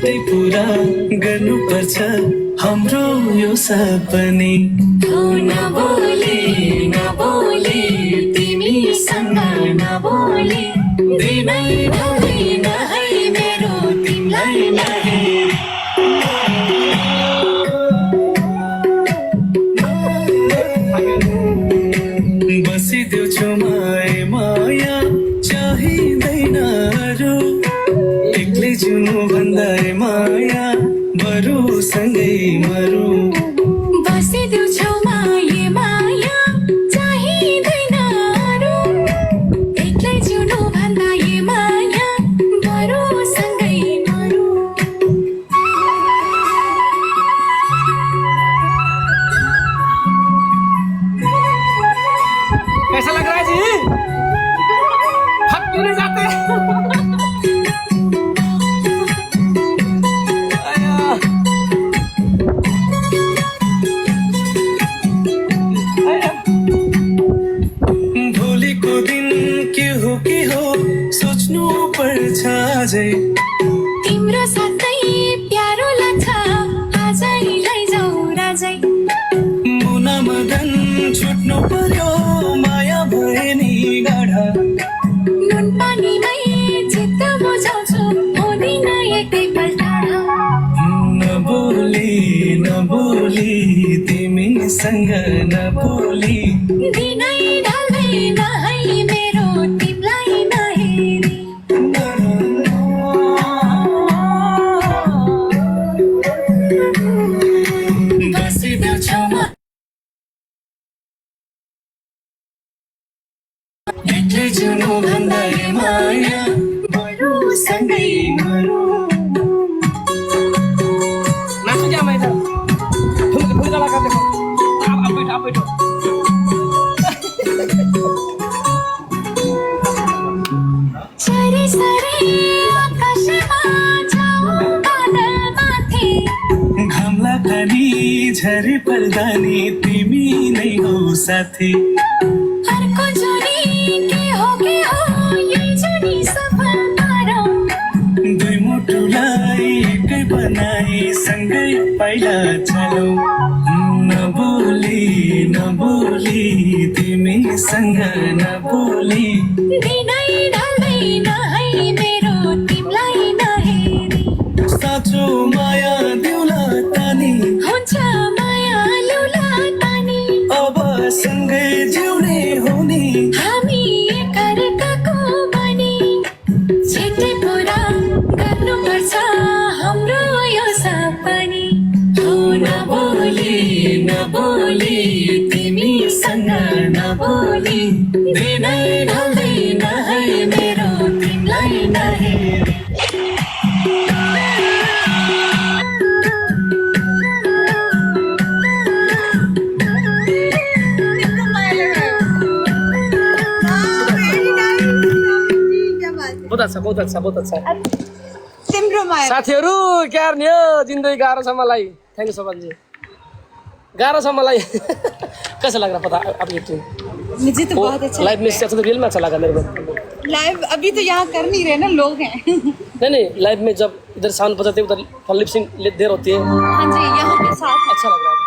छिट्टै पुरा गर्नुपर्छ हाम्रो यो सपनी। नबोली नबोली तिमीसँग नबोली दिनै ढल्दैन है मेरो तिमीलाई नहेरी। बसिदेऊ छेउमा माया चाहिँदैन अरू, एक्लै जिउनु भन्दा माया बरु सँगै मरु। बसिदेऊ छेउमा माया चाहिँदैन अरू, एक्लै जिउनु भन्दा माया बरु सँगै मरु। कैसा लग रहा है जी? हम क्यों नहीं जाते? भोलिको दिन के हो सोच्नु पर्छ अझै। तिम्रो साथै प्यारो लाग्छ आजै लैजाऊ राजै। मुना मदन छुट्नु पर्यो माया भए नि गाढा। नुन पानीमै चित्त बुझाउँछु हुँदिन एकैपल्ट। नबोली नबोली तिमीसँग नबोली दिनै ढल्दैन है मेरो तिमीलाई नहेरी। बसिदेऊ छेउमा एक्लै जिउनु भन्दा माया बरु सँगै मरु। नाचो क्या मैं इधर? फूल का लगा देखो। आप बैठो आप बैठो। सरी सरी आकाशमा जाऊ बादल माथि। घामला पानी झरी पर्दा नि तिमी नै हो साथी। अर्को जोडी के हो यही जोडी सफल पारौँ। दुई मुटुलाई एकै बनाई सँगै पाइला चलौ। नबोली नबोली तिमीसँग नबोली दिनै ढल्दैन है मेरो तिमीलाई नहेरी। साँचो माया दिउला तानी हुन्छ माया लुला तानी। अब सँगै जिउने हो नि हामी एकअर्काको बनी। छिट्टै पुरा गर्नुपर्छ हाम्रो यो सपनी। नबोली नबोली तिमीसँग नबोली दिनै ढल्दैन है मेरो तिमीलाई नहेरी। बहुत अच्छा बहुत अच्छा बहुत अच्छा। तिम्रो माया साथीहरू क्या गर्ने हो, जिन्दगी गाह्रो छ मलाई। थैंक यू सो मच जी। गाह्रो छ मलाई। कैसा लग रहा पता आप ये ट्यून? मुझे तो बहुत अच्छा लाइव में इससे अच्छा तो रियल में अच्छा लगा मेरे को। लाइव अभी तो यहाँ कर नहीं रहे ना, लोग हैं। नहीं लाइव में जब इधर साउंड बजाते उधर लिपसिंग देर होती है। हाँ जी, यहाँ पे साथ अच्छा लग रहा है।